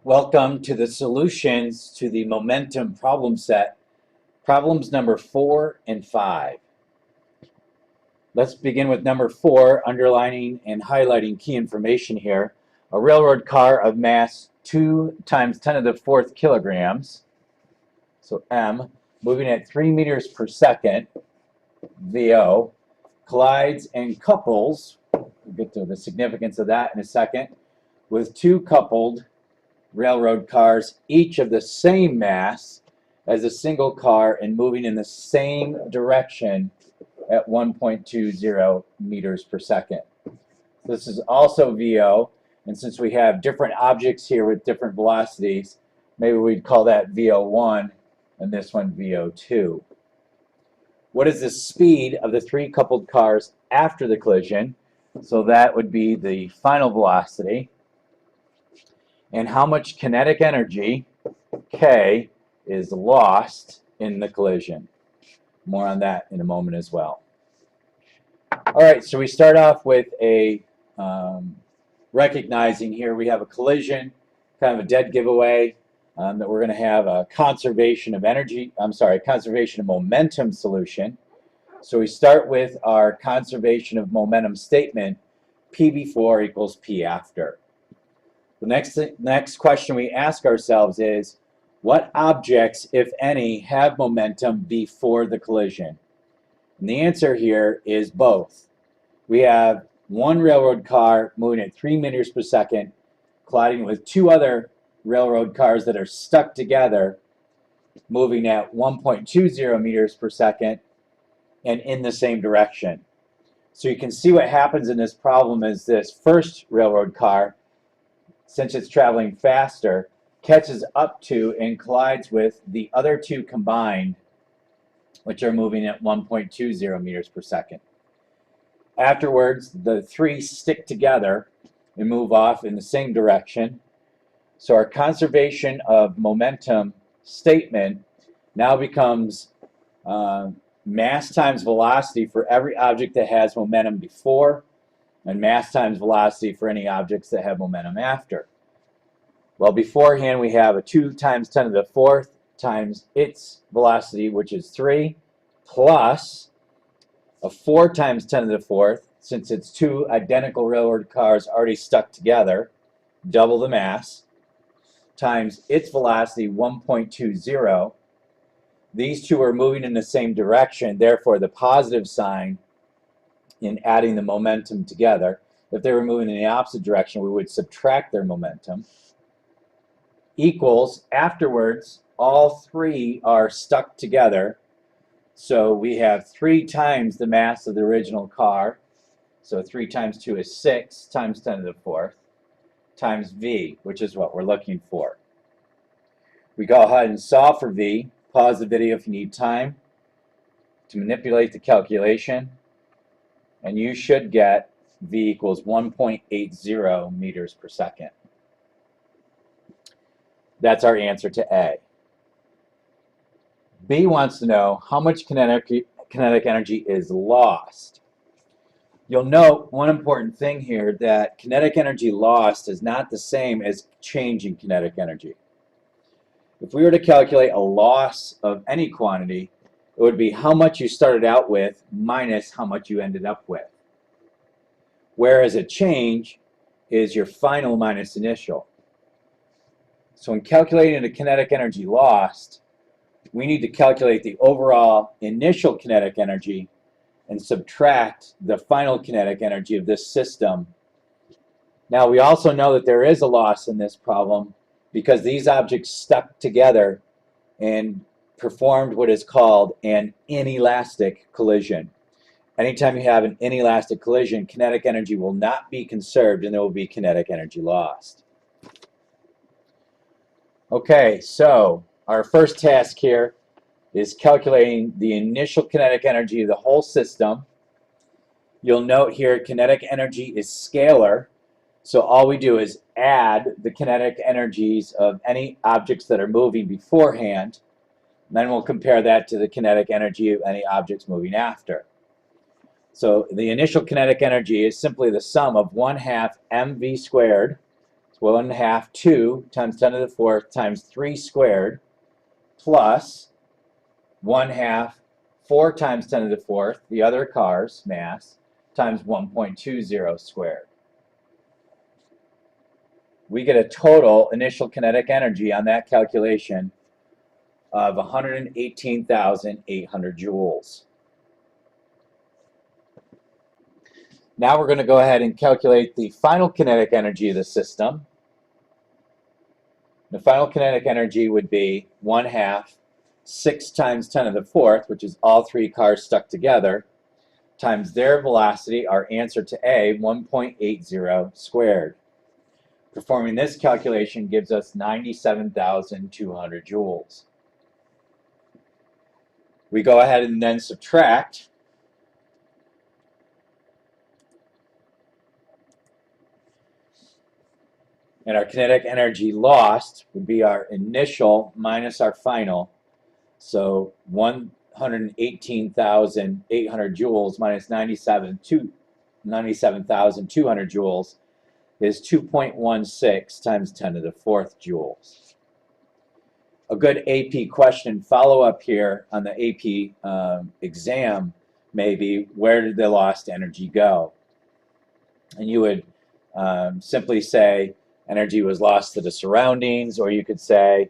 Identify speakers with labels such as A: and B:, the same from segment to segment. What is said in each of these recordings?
A: Welcome to the solutions to the momentum problem set, problems number 4 and 5. Let's begin with number 4, underlining and highlighting key information here. A railroad car of mass 2 times 10 to the 4th kilograms, so M, moving at 3 meters per second, VO, collides and couples, we'll get to the significance of that in a second, with two coupled railroad cars, each of the same mass as a single car and moving in the same direction at 1.20 meters per second. This is also VO, and since we have different objects here with different velocities, maybe we'd call that VO1 and this one VO2. What is the speed of the three coupled cars after the collision? So that would be the final velocity. And how much kinetic energy, K, is lost in the collision. More on that in a moment as well. All right, so we start off with a recognizing here we have a collision, kind of a dead giveaway, that we're going to have a conservation of momentum solution. So we start with our conservation of momentum statement, P before equals P after. The next question we ask ourselves is, what objects, if any, have momentum before the collision? And the answer here is both. We have one railroad car moving at 3 meters per second, colliding with two other railroad cars that are stuck together, moving at 1.20 meters per second and in the same direction. So you can see what happens in this problem is this first railroad car, since it's traveling faster, catches up to and collides with the other two combined, which are moving at 1.20 meters per second. Afterwards, the three stick together and move off in the same direction. So our conservation of momentum statement now becomes mass times velocity for every object that has momentum before, and mass times velocity for any objects that have momentum after. Well, beforehand we have a 2 times 10 to the 4th times its velocity, which is 3, plus a 4 times 10 to the 4th, since it's two identical railroad cars already stuck together, double the mass, times its velocity, 1.20. These two are moving in the same direction, therefore the positive sign in adding the momentum together. If they were moving in the opposite direction, we would subtract their momentum. Equals, afterwards, all three are stuck together. So we have 3 times the mass of the original car. So 3 times 2 is 6 times 10 to the 4th times V, which is what we're looking for. We go ahead and solve for V. Pause the video if you need time to manipulate the calculation. And you should get V equals 1.80 meters per second. That's our answer to A. B wants to know how much kinetic energy is lost. You'll note one important thing here, that kinetic energy lost is not the same as change in kinetic energy. If we were to calculate a loss of any quantity, it would be how much you started out with minus how much you ended up with. Whereas a change is your final minus initial. So in calculating the kinetic energy lost, we need to calculate the overall initial kinetic energy and subtract the final kinetic energy of this system. Now we also know that there is a loss in this problem because these objects stuck together and performed what is called an inelastic collision. Anytime you have an inelastic collision, kinetic energy will not be conserved and there will be kinetic energy lost. Okay, so our first task here is calculating the initial kinetic energy of the whole system. You'll note here kinetic energy is scalar, so all we do is add the kinetic energies of any objects that are moving beforehand, and then we'll compare that to the kinetic energy of any objects moving after. So the initial kinetic energy is simply the sum of 1/2 mv squared, it's 1/2, 2 times 10 to the 4th times 3 squared plus 1/2, 4 times 10 to the 4th, the other car's mass, times 1.20 squared. We get a total initial kinetic energy on that calculation of 118,800 joules. Now we're going to go ahead and calculate the final kinetic energy of the system. The final kinetic energy would be 1/2, 6 times 10 to the 4th, which is all 3 cars stuck together, times their velocity, our answer to A, 1.80 squared. Performing this calculation gives us 97,200 joules. We go ahead and then subtract. And our kinetic energy lost would be our initial minus our final. So 118,800 joules minus 97,200 joules is 2.16 times 10 to the 4th joules. A good AP question follow-up here on the AP exam may be, where did the lost energy go? And you would simply say energy was lost to the surroundings, or you could say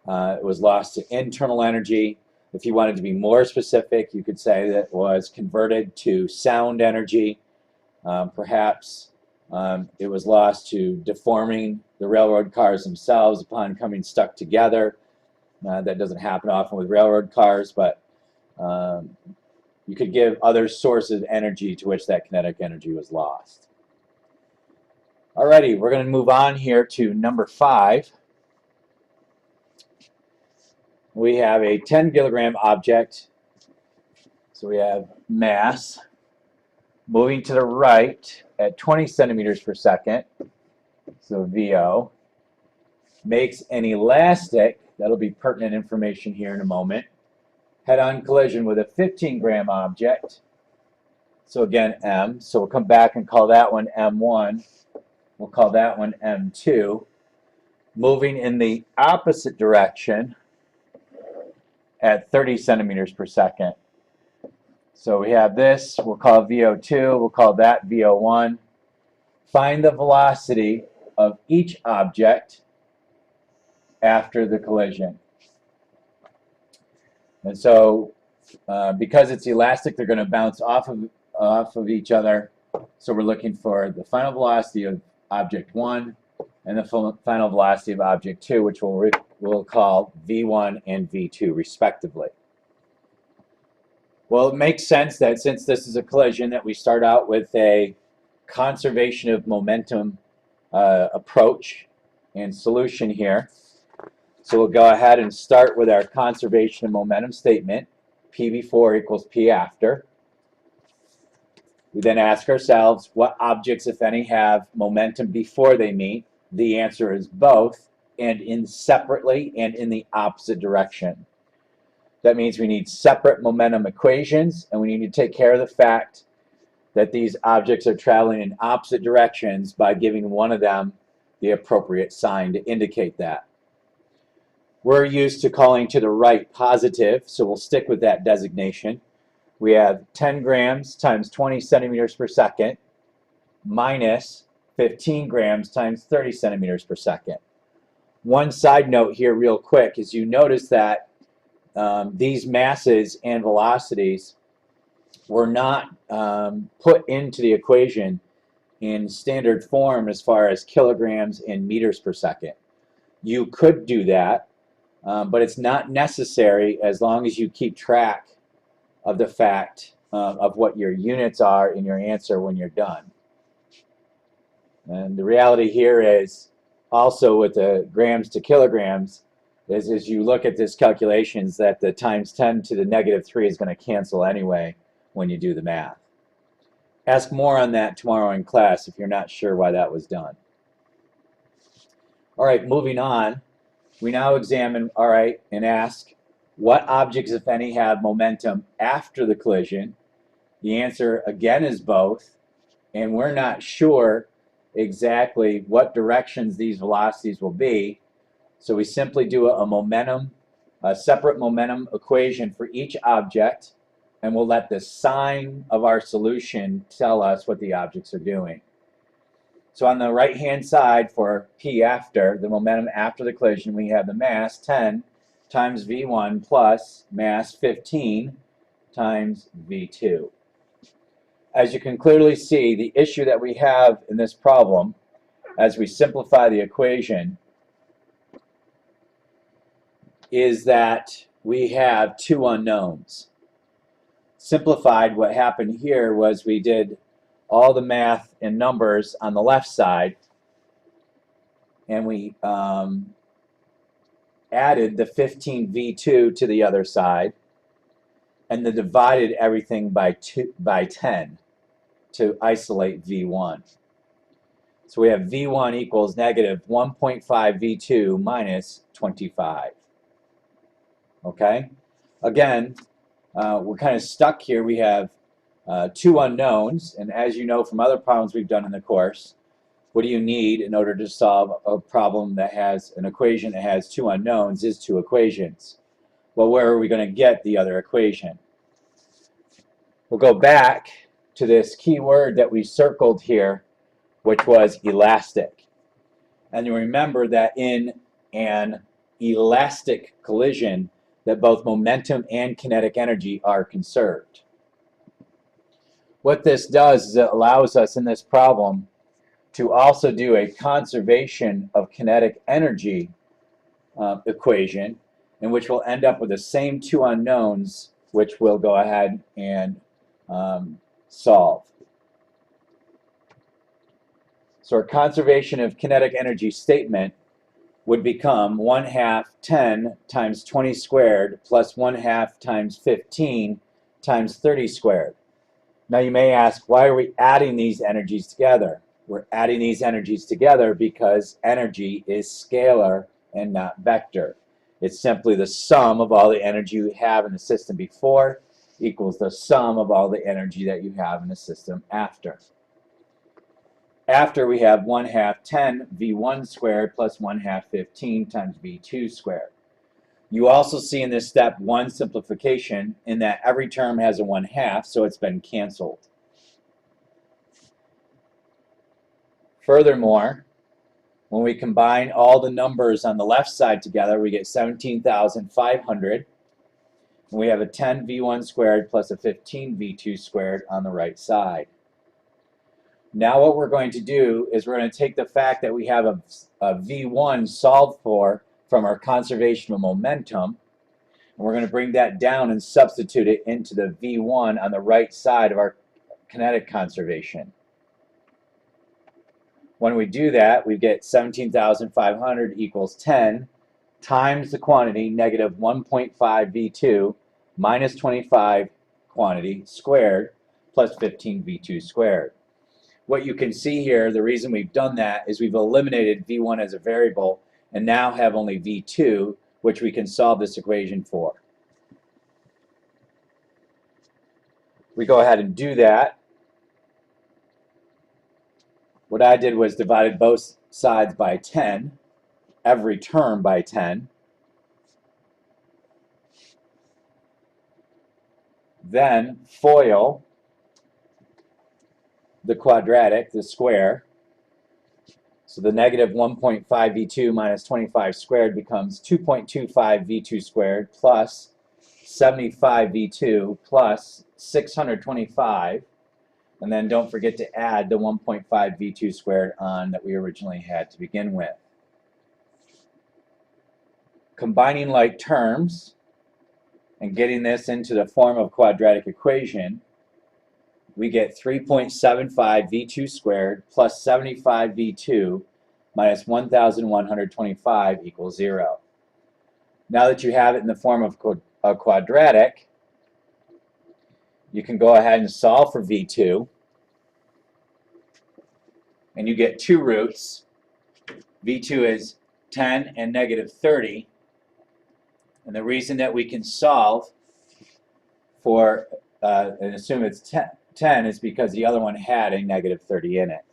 A: it was lost to internal energy. If you wanted to be more specific, you could say that it was converted to sound energy. Perhaps it was lost to deforming the railroad cars themselves upon coming stuck together. That doesn't happen often with railroad cars, but you could give other sources of energy to which that kinetic energy was lost. Alrighty, we're going to move on here to number 5. We have a 10 kilogram object. So we have mass moving to the right at 20 centimeters per second. So VO makes an elastic, that'll be pertinent information here in a moment, head-on collision with a 15-gram object. So again, M. So we'll come back and call that one M1. We'll call that one M2. Moving in the opposite direction at 30 centimeters per second. So we have this, we'll call VO2, we'll call that VO1. Find the velocity of each object after the collision. And so because it's elastic, they're going to bounce off of each other. So we're looking for the final velocity of object 1 and the final velocity of object 2, which we'll call V1 and V2 respectively. Well, it makes sense that since this is a collision that we start out with a conservation of momentum approach and solution here. So we'll go ahead and start with our conservation of momentum statement. P before equals P after. We then ask ourselves, what objects, if any, have momentum before they meet? The answer is both, and in separately and in the opposite direction. That means we need separate momentum equations, and we need to take care of the fact that these objects are traveling in opposite directions by giving one of them the appropriate sign to indicate that. We're used to calling to the right positive, so we'll stick with that designation. We have 10 grams times 20 centimeters per second minus 15 grams times 30 centimeters per second. One side note here real quick is you notice that these masses and velocities were not put into the equation in standard form as far as kilograms and meters per second. You could do that, but it's not necessary as long as you keep track of the fact of what your units are in your answer when you're done. And the reality here is also with the grams to kilograms is as you look at this calculations that the times 10 to the -3 is going to cancel anyway when you do the math. Ask more on that tomorrow in class if you're not sure why that was done. All right, moving on. We now examine, all right, and ask, what objects, if any, have momentum after the collision? The answer, again, is both. And we're not sure exactly what directions these velocities will be. So we simply do a separate momentum equation for each object, and we'll let the sign of our solution tell us what the objects are doing. So on the right-hand side for P after, the momentum after the collision, we have the mass 10 times V1 plus mass 15 times V2. As you can clearly see, the issue that we have in this problem, as we simplify the equation, is that we have two unknowns. Simplified, what happened here was we did all the math and numbers on the left side, and we added the 15V2 to the other side, and then divided everything by 10 to isolate V1. So we have V1 equals negative 1.5 V2 minus 25. Okay? Again, we're kind of stuck here. We have two unknowns, and as you know from other problems we've done in the course, what do you need in order to solve a problem that has an equation that has two unknowns is two equations. Well, where are we going to get the other equation? We'll go back to this key word that we circled here, which was elastic. And you remember that in an elastic collision, that both momentum and kinetic energy are conserved. What this does is it allows us in this problem to also do a conservation of kinetic energy equation, in which we'll end up with the same two unknowns, which we'll go ahead and solve. So our conservation of kinetic energy statement would become 1/2 10 times 20 squared plus 1/2 times 15 times 30 squared. Now you may ask, why are we adding these energies together? We're adding these energies together because energy is scalar and not vector. It's simply the sum of all the energy you have in the system before equals the sum of all the energy that you have in the system after. After, we have 1/2 10 V1 squared plus 1/2 15 times V2 squared. You also see in this step one simplification in that every term has a 1/2, so it's been canceled. Furthermore, when we combine all the numbers on the left side together, we get 17,500. And we have a 10 V1 squared plus a 15 V2 squared on the right side. Now what we're going to do is we're going to take the fact that we have a V1 solved for from our conservation of momentum, and we're going to bring that down and substitute it into the V1 on the right side of our kinetic conservation. When we do that, we get 17,500 equals 10 times the quantity, negative 1.5 V2 minus 25 quantity squared plus 15 V2 squared. What you can see here, the reason we've done that is we've eliminated V1 as a variable and now have only V2, which we can solve this equation for. We go ahead and do that. What I did was divided both sides by 10, every term by 10. Then FOIL the quadratic, the square. So the negative 1.5 V2 minus 25 squared becomes 2.25 V2 squared plus 75 V2 plus 625. And then don't forget to add the 1.5 V2 squared on that we originally had to begin with. Combining like terms and getting this into the form of quadratic equation, we get 3.75 V2 squared plus 75 V2 minus 1,125 equals 0. Now that you have it in the form of a quadratic, you can go ahead and solve for V2, and you get two roots. V2 is 10 and negative 30, and the reason that we can solve for and assume it's 10 is because the other one had a negative 30 in it.